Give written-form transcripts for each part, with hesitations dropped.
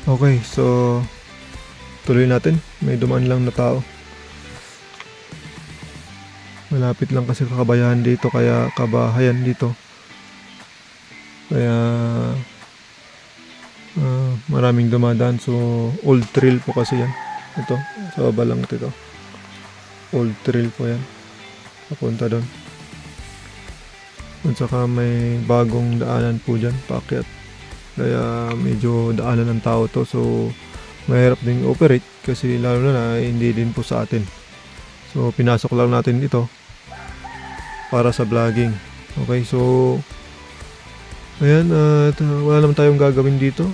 Okay, so tuloy natin. May dumaan lang na tao. Malapit lang kasi kakabayan dito, kaya kabahayan dito. Kaya maraming dumadaan. So old trail po kasi yan. Ito, sa baba lang ito. Old trail po yan. Papunta doon. At saka may bagong daanan po dyan, paakyat. Kaya medyo daanan ng tao to. So mahirap din operate kasi lalo na hindi din po sa atin. So pinasok lang natin ito para sa vlogging. Okay, so ayan, at wala naman tayong gagawin dito.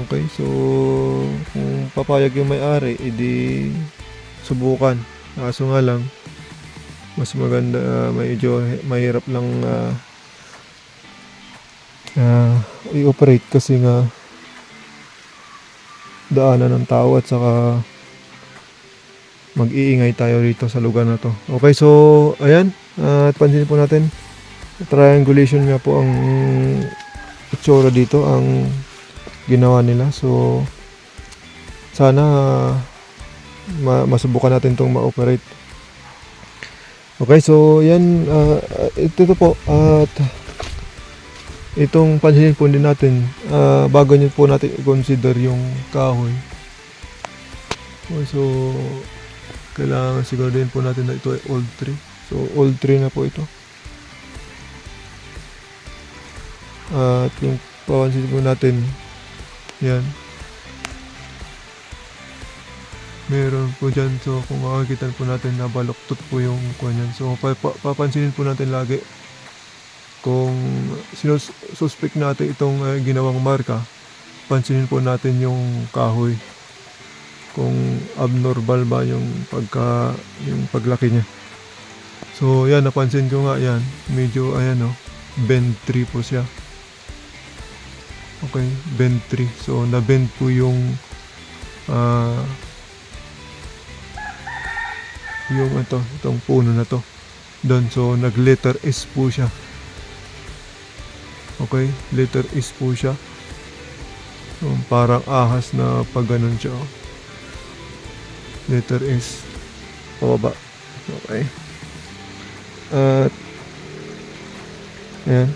Okay, so kung papayag yung may-ari, edi subukan. Kaso nga lang, mas maganda, medyo mahirap lang i-operate kasi nga daanan ng tao at saka mag-iingay tayo dito sa lugar na to. Okay, so ayan, at pansinin po natin, triangulation nga po ang itsura dito, ang ginawa nila. So sana masubukan natin itong ma-operate. Okay, so yan, ito po, at itong pansinin po din natin, bago nyo po natin i-consider yung kahoy. Okay, so kailangan siguraduhin po natin na ito ay old tree. So old tree na po ito. At yung papansin po natin, yan, meron po dyan. So kung makakita po natin na baluktot po yung kanyan. So papansinin po natin lagi kung suspect natin itong ginawang marka, pansinin po natin yung kahoy, kung abnormal ba yung paglaki niya. So yan, napansin ko nga yan, medyo ayan bend tree po siya. Okay, bend tree. So na-bend po yung itong puno na to doon. So nag letter S po siya. Okay, letter S po siya. So, parang ahas na pag ganun siya. Letter S pababa. Okay, at ayan,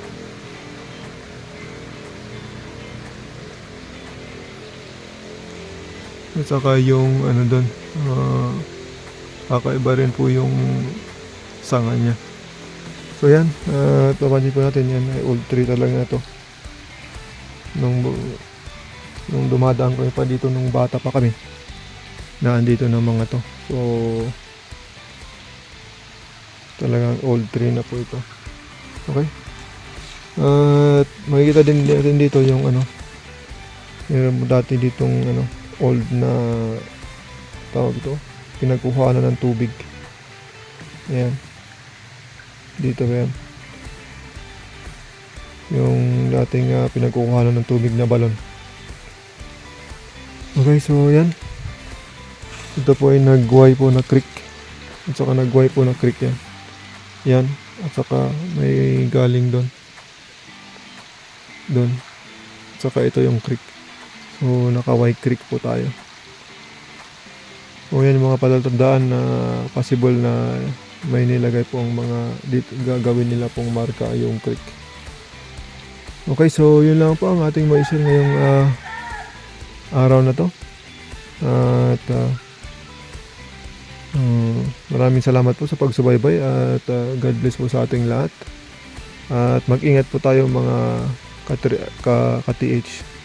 at saka yung doon, kakaiba rin po yung sanga niya. So yan, papansin po natin, yan ay old tree talaga na to. Nung dumadaan ko pa dito nung bata pa kami, naandito ng mga to. So talagang old tree na po ito. Okay, at makikita din natin dito yung meron dati ditong old na tawag ito, pinagkuhanan ng tubig. Ayan, dito ba yan, yung dating pinagkukuhanan ng tubig na balon. Okay, so yan, ito po ay nagway po na creek, at saka nagway po na creek yan. Yan, at saka may galing doon, at saka ito yung creek. So naka-Y creek po tayo. O yan, mga palatandaan na possible na may nilagay po ang mga dito, gagawin nila pong marka yung creek. Okay, so yun lang po ang ating mai-share ngayong araw na to. At maraming salamat po sa pagsubaybay, at God bless po sa ating lahat. At mag-ingat po tayo mga ka-TH.